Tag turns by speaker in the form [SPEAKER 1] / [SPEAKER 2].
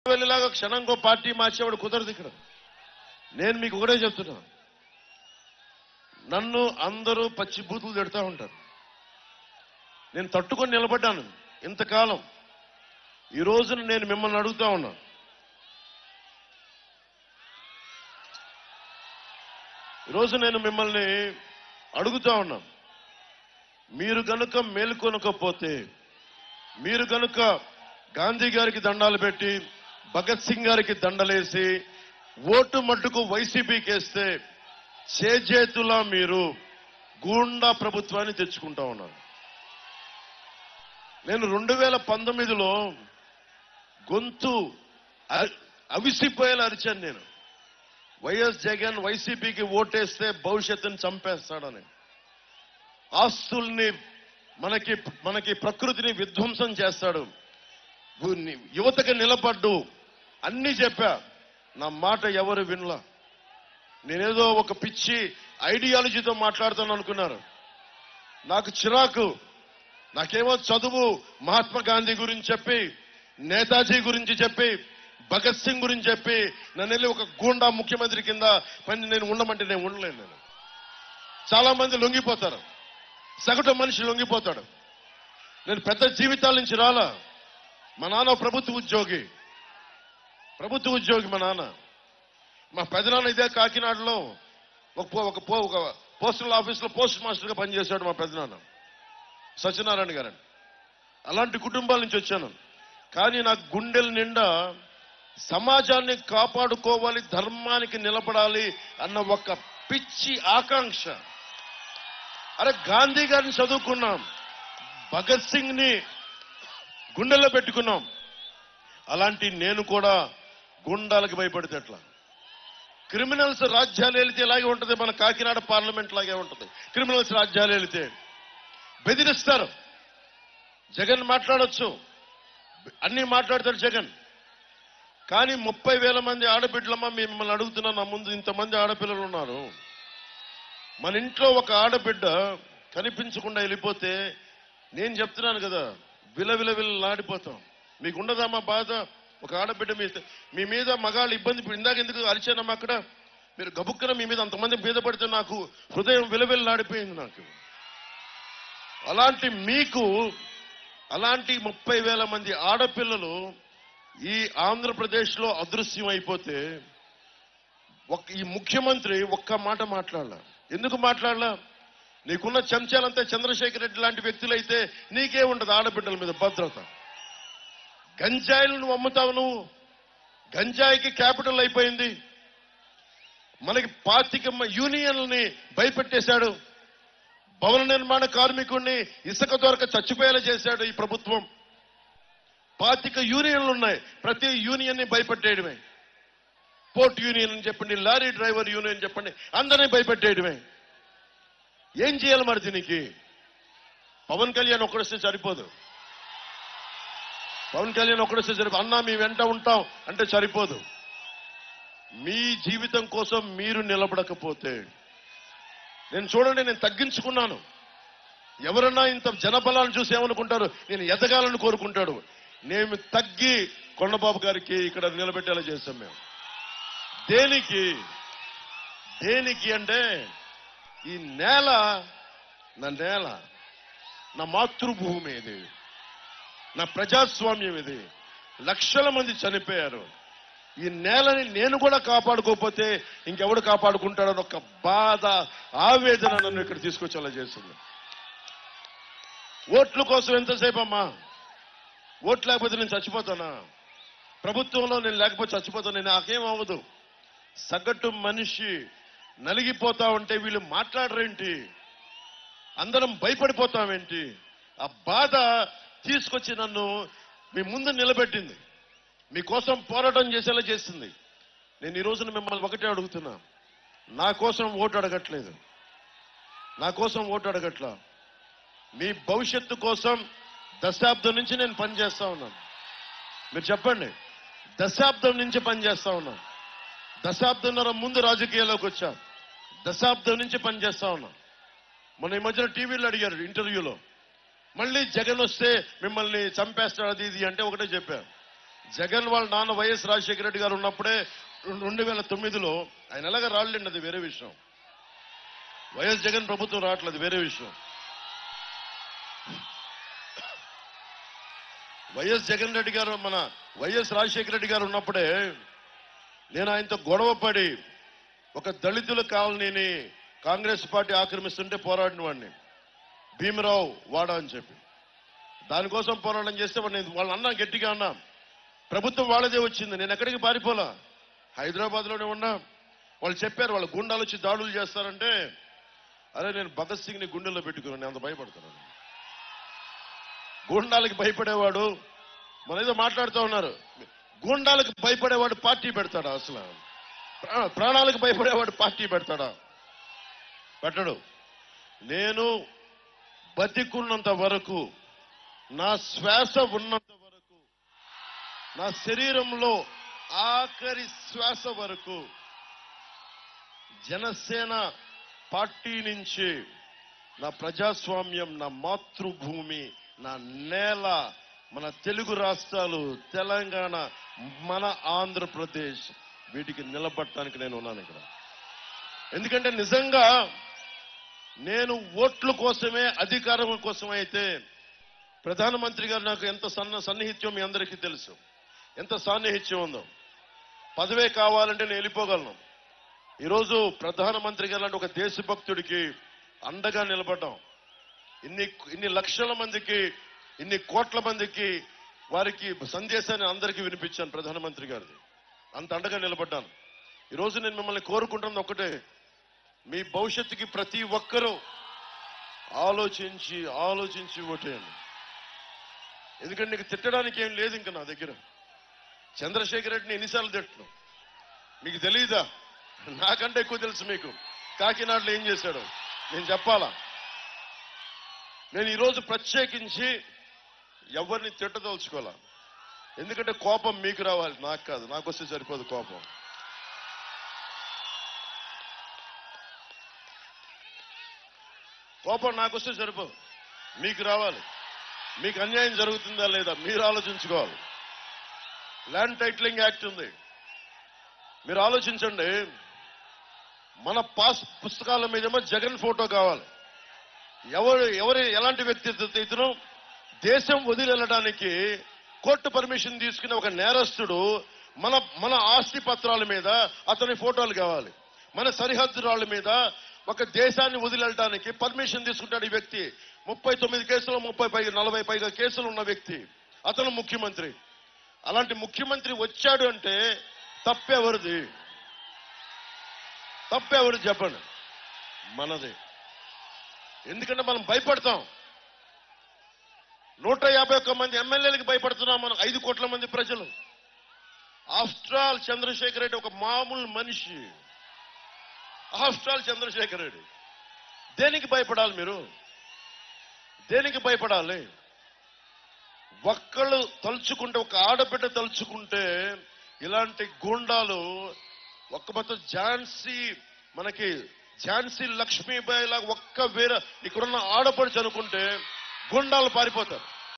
[SPEAKER 1] వెళ్ళేలాగా క్షణంకో party మార్చేవాడు కుదరదు ఇక్కడ. నేను మీకు ఒకటే చెప్తున్నా, నన్ను అందరూ పచ్చి బూతులు తిడతా ఉంటారు. నేను తట్టుకొని నిలబడ్డాను ఇంతకాలం. ఈ రోజున నేను మిమ్మల్ని అడుగుతా ఉన్నా, మీరు గనుక మేలుకొనకపోతే, మీరు గనుక గాంధీ గారికి దండాలు పెట్టి భగత్ సింగ్ గారికి దండలేసి ఓటు మట్టుకు వైసీపీకి వేస్తే చేజేతులా మీరు గూండా ప్రభుత్వాన్ని తెచ్చుకుంటా ఉన్నారు. నేను 2019లో గొంతు అవిసిపోయేలా అరిచాను. నేను వైఎస్ జగన్ వైసీపీకి ఓటేస్తే భవిష్యత్తుని చంపేస్తాడని, ఆస్తుల్ని మనకి ప్రకృతిని విధ్వంసం చేస్తాడు, యువతకి నిలబడ్డు అన్ని చెప్పా. నా మాట ఎవరు వినలా. నేనేదో ఒక పిచ్చి ఐడియాలజీతో మాట్లాడుతాను అనుకున్నారు. నాకు చిరాకు. నాకేమో చదువు మహాత్మా గాంధీ గురించి చెప్పి, నేతాజీ గురించి చెప్పి, భగత్ సింగ్ గురించి చెప్పి నన్ను వెళ్ళి ఒక గూండా ముఖ్యమంత్రి కింద పని నేను ఉండమంటే నేను ఉండలేను. నేను చాలా మంది లొంగిపోతారు, సగటు మనిషి లొంగిపోతాడు. నేను పెద్ద జీవితాల నుంచి రాలా. మా నాన్న ప్రభుత్వ ఉద్యోగి మా నాన్న. మా పెదనాన్న ఇదే కాకినాడలో ఒక పోస్టల్ ఆఫీస్లో పోస్ట్ మాస్టర్గా పనిచేశాడు మా పెదనాన్న సత్యనారాయణ గారు. అలాంటి కుటుంబాల నుంచి వచ్చాను. కానీ నాకు గుండెల నిండా సమాజాన్ని కాపాడుకోవాలి, ధర్మానికి నిలబడాలి అన్న ఒక పిచ్చి ఆకాంక్ష. అరే, గాంధీ గారిని చదువుకున్నాం, భగత్ సింగ్ ని గుండెల్లో పెట్టుకున్నాం. అలాంటి నేను కూడా గుండాలకు భయపడితే ఎట్లా? క్రిమినల్స్ రాజ్యాలు వెళితే ఇలాగే ఉంటుంది. మన కాకినాడ పార్లమెంట్ లాగే ఉంటుంది. క్రిమినల్స్ రాజ్యాలు వెళితే బెదిరిస్తారు. జగన్ మాట్లాడొచ్చు, అన్ని మాట్లాడతాడు జగన్. కానీ 30,000 మంది ఆడబిడ్డలమ్మ మిమ్మల్ని అడుగుతున్నా, నా ముందు ఇంతమంది ఆడపిల్లలు ఉన్నారు. మన ఇంట్లో ఒక ఆడబిడ్డ కనిపించకుండా వెళ్ళిపోతే నేను చెప్తున్నాను కదా, విలవిలవిల్లాడిపోతాం. మీకు ఉండదమ్మా బాధ? ఒక ఆడబిడ్డ మీ మీద మగాళ్ళు ఇబ్బంది, ఇందాక ఎందుకు అరిచానమ్మా అక్కడ, మీరు గబుక్కన మీ మీద అంతమంది మీద పడితే నాకు హృదయం విలవిల్లాడిపోయింది. నాకు అలాంటి 30,000 మంది ఆడపిల్లలు ఈ ఆంధ్రప్రదేశ్లో అదృశ్యం అయిపోతే ఈ ముఖ్యమంత్రి ఒక్క మాట మాట్లాడలా. ఎందుకు మాట్లాడలా? నీకున్న చెంచాలంతా చంద్రశేఖర్ రెడ్డి లాంటి వ్యక్తులైతే నీకే ఉండదు ఆడబిడ్డల మీద భద్రత. గంజాయిలు నువ్వు అమ్ముతావు. నువ్వు గంజాయికి క్యాపిటల్ అయిపోయింది. మనకి 25 యూనియన్లని భయపెట్టేశాడు. భవన నిర్మాణ కార్మికుడిని ఇసుక దొరక చచ్చిపోయేలా చేశాడు ఈ ప్రభుత్వం. 25 యూనియన్లు ఉన్నాయి. ప్రతి యూనియన్ ని భయపెట్టేయడమే. పోర్ట్ యూనియన్ అని చెప్పండి, లారీ డ్రైవర్ యూనియన్ చెప్పండి, అందరినీ భయపెట్టేయడమే. ఏం చేయాలి మరి దీనికి? పవన్ కళ్యాణ్ ఒక్కడొస్తే సరిపోదు. అన్నా మీ వెంట ఉంటాం అంటే సరిపోదు. మీ జీవితం కోసం మీరు నిలబడకపోతే, నేను తగ్గించుకున్నాను. ఎవరన్నా ఇంత జనబలాన్ని చూసి ఏమనుకుంటారు, నేను ఎదగాలని కోరుకుంటాడు. నేను తగ్గి కొండబాబు గారికి ఇక్కడ నిలబెట్టేలా చేస్తాం మేము. దేనికి అంటే ఈ నేల నా మాతృభూమి, ఇది నా ప్రజాస్వామ్యం, ఇది లక్షల మంది చనిపోయారు. ఈ నేలని నేను కూడా కాపాడుకోకపోతే ఇంకెవడు కాపాడుకుంటాడని ఒక బాధ, ఆవేదన నన్ను ఇక్కడ తీసుకొచ్చేలా చేస్తుంది. ఓట్ల కోసం ఎంతసేపు అమ్మా? ఓట్లు లేకపోతే నేను చచ్చిపోతానా? ప్రభుత్వంలో నేను లేకపోతే చచ్చిపోతాను. నాకేం అవ్వదు. సగటు మనిషి నలిగిపోతా ఉంటే వీళ్ళు మాట్లాడరేంటి? అందరం భయపడిపోతామేంటి? ఆ బాధ తీసుకొచ్చి నన్ను మీ ముందు నిలబెట్టింది, మీకోసం పోరాటం చేసేలా చేస్తుంది. నేను ఈ రోజున మిమ్మల్ని ఒకటే అడుగుతున్నా, నా కోసం ఓటు అడగట్లా. మీ భవిష్యత్తు కోసం దశాబ్దం నుంచి నేను పనిచేస్తా ఉన్నాను. మీరు చెప్పండి, దశాబ్దం నుంచి పనిచేస్తా ఉన్నాను. దశాబ్దంన్నర ముందు రాజకీయాల్లోకి వచ్చా. దశాబ్దం నుంచి పనిచేస్తా ఉన్నా. మొన్న ఈ మధ్యన టీవీలో అడిగారు ఇంటర్వ్యూలో, మళ్ళీ జగన్ వస్తే మిమ్మల్ని చంపేస్తాడు అది ఇది అంటే ఒకటే చెప్పారు, జగన్ వాళ్ళ నాన్న వైఎస్ రాజశేఖర రెడ్డి గారు ఉన్నప్పుడే 2009లో ఆయన ఎలాగ రాళ్ళండి, అది వేరే విషయం. వైఎస్ జగన్ ప్రభుత్వం రావట్లేదు, వేరే విషయం. వైఎస్ జగన్ రెడ్డి గారు, మన వైఎస్ రాజశేఖర రెడ్డి గారు ఉన్నప్పుడే నేను ఆయనతో గొడవ పడి ఒక దళితుల కాలనీని కాంగ్రెస్ పార్టీ ఆక్రమిస్తుంటే పోరాడిన వాడిని, భీమరావు వాడ అని చెప్పి. దానికోసం పోరాటం చేస్తే వాళ్ళు అన్నా, గట్టిగా అన్నా, ప్రభుత్వం వాళ్ళదే వచ్చింది, నేను ఎక్కడికి పారిపోలా, హైదరాబాద్లోనే ఉన్నా. వాళ్ళు చెప్పారు వాళ్ళ గుండాలు వచ్చి దాడులు చేస్తారంటే, అరే నేను భగత్ సింగ్ని గుండెల్లో పెట్టుకున్నాను, నేను అంత భయపడుతున్నాను. గూండాలకు భయపడేవాడు, మన ఏదో మాట్లాడుతూ ఉన్నారు, గూండాలకు భయపడేవాడు పార్టీ పెడతాడా? అసలు ప్రాణాలకు భయపడేవాడు పార్టీ పెడతాడా? పెట్టడు. నేను బతికున్నంత వరకు, నా శ్వాస ఉన్నంత వరకు, నా శరీరంలో ఆఖరి శ్వాస వరకు జనసేన పార్టీ నుంచి నా ప్రజాస్వామ్యం, నా మాతృభూమి, నా నేల, మన తెలుగు రాష్ట్రాలు, తెలంగాణ, మన ఆంధ్రప్రదేశ్, వీటికి నిలబడటానికి నేను ఉన్నాను ఇక్కడ. ఎందుకంటే నిజంగా నేను ఓట్ల కోసమే, అధికారం కోసమే అయితే ప్రధానమంత్రి గారు నాకు ఎంత సన్నిహిత్యం మీ అందరికీ తెలుసు, ఎంత సాన్నిహిత్యం ఉందో. పదవే కావాలంటే నేను వెళ్ళిపోగలను. ఈరోజు ప్రధానమంత్రి గారు లాంటి ఒక దేశభక్తుడికి అండగా నిలబడ్డాం. ఇన్ని లక్షల మందికి, ఇన్ని కోట్ల మందికి వారికి సందేశాన్ని అందరికీ వినిపించాను ప్రధానమంత్రి గారిది. అంత అండగా నిలబడ్డాను. ఈరోజు నేను మిమ్మల్ని కోరుకుంటున్నది ఒకటే, మీ భవిష్యత్తుకి ప్రతి ఒక్కరూ ఆలోచించి ఓటేయండి. ఎందుకంటే నీకు తిట్టడానికి ఏం లేదు ఇంకా నా దగ్గర. చంద్రశేఖర్ రెడ్డిని ఎన్నిసార్లు తిట్టను మీకు తెలియదా? నాకంటే ఎక్కువ తెలుసు మీకు. కాకినాడలో ఏం చేశాడో నేను చెప్పాలా? నేను ఈరోజు ప్రత్యేకించి ఎవరిని తిట్టదలుచుకోవాలా. ఎందుకంటే కోపం మీకు రావాలి, నాకు కాదు. నాకు వస్తే సరిపోదు కోపం. కోపం నాకు వస్తే సరిపోదు, మీకు రావాలి. మీకు అన్యాయం జరుగుతుందా లేదా మీరు ఆలోచించుకోవాలి. ల్యాండ్ టైటిలింగ్ యాక్ట్ ఉంది, మీరు ఆలోచించండి. మన పాస్ పుస్తకాల మీదేమో జగన్ ఫోటో కావాలి. ఎవరు ఎలాంటి వ్యక్తి ఇతను? దేశం వదిలి వెళ్ళడానికి కోర్టు పర్మిషన్ తీసుకునే ఒక నేరస్తుడు మన ఆస్తి పత్రాల మీద అతని ఫోటోలు కావాలి. మన సరిహద్దు రాళ్ల మీద ఒక దేశాన్ని వదిలి వెళ్ళడానికి పర్మిషన్ తీసుకుంటాడు ఈ వ్యక్తి. 39 కేసులు, 40 పైగా కేసులు ఉన్న వ్యక్తి, అతను ముఖ్యమంత్రి. అలాంటి ముఖ్యమంత్రి వచ్చాడు అంటే తప్పెవరిది? తప్పెవరు చెప్పండి? మనదే. ఎందుకంటే మనం భయపడతాం. 151 మంది ఎమ్మెల్యేలకు భయపడుతున్నాం మనం, 5 కోట్ల మంది ప్రజలు. ఆఫ్టర్ ఆల్ చంద్రశేఖర్ రెడ్డి ఒక మామూలు మనిషి. After all Chandrasekhar Reddy. దేనికి భయపడాలి మీరు? దేనికి భయపడాలి? ఒక్కళ్ళు తలుచుకుంటే, ఒక ఆడబిడ్డ తలుచుకుంటే ఇలాంటి గూండాలు ఒక్క మొత్తం మనకి ఝాన్సీ లక్ష్మీబాయి లాగా ఒక్క వేరే ఇక్కడున్న ఆడపడుచు అనుకుంటే గుండాలు పారిపోతారు.